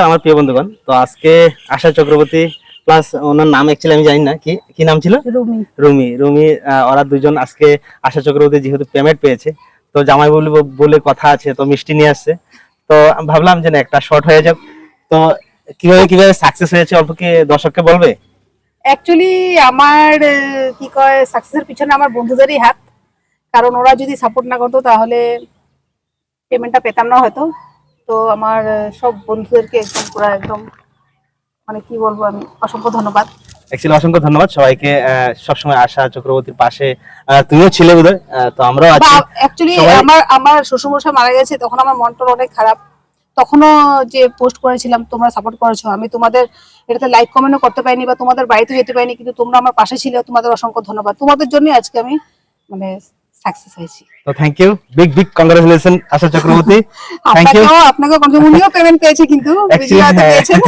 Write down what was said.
আমার প্রিয় বন্ধুগণ, তো আজকে আশা চক্রবর্তী প্লাস ওনার নাম অ্যাকচুয়ালি আমি জানি না, কি কি নাম ছিল, রুমি। রুমি রুমি ওরা দুজন আজকে আশা চক্রবর্তী যেহেতু পেমেন্ট পেয়েছে, তো জামাই বলে বলে কথা আছে, তো মিষ্টি নিয়ে আসছে। তো আমি ভাবলাম যে না একটা শর্ট হয়ে যাক। তো কিভাবে কিভাবে সাকসেস হয়েছে অল্প কি দর্শককে বলবে? অ্যাকচুয়ালি আমার কি কয় সাকসেসের পিছনে আমার বন্ধুদেরই হাত, কারণ ওরা যদি সাপোর্ট না করতো তাহলে পেমেন্টটা পেতাম না হয়তো। তো আমার সব বন্ধুদেরকে একদম পুরো একদম মানে কি বলবো, আমি অসংখ্য ধন্যবাদ। অ্যাকচুয়ালি অসংখ্য ধন্যবাদ সবাইকে। সবসময় আশা চক্রবর্তীর পাশে তুমিও ছিলে বোধহয়, তো আমরাও আছি অ্যাকচুয়ালি সবাই। আমার শ্বশুরমশাই মারা গেছে, তখন আমার মনটা অনেক খারাপ। তখনও যে পোস্ট করেছিলাম তোমরা সাপোর্ট করেছো, আমি তোমাদের এটাতে লাইক কমেন্টও করতে পারিনি বা তোমাদের বাড়িতে যেতে পারিনি, কিন্তু তোমরা আমার পাশে ছিলে, তোমাদের অসংখ্য ধন্যবাদ। তোমাদের জন্যই আজকে আমি মানে সাকসেস হয়েছি। তো thank you, big big congratulation Asha Chakraborty. Thank you. আপনাকেও কন্টিনিউ পেমেন্ট পেয়েছে, কিন্তু Actually, বিজয় হয়তো হ্যাঁ। পেয়েছেন।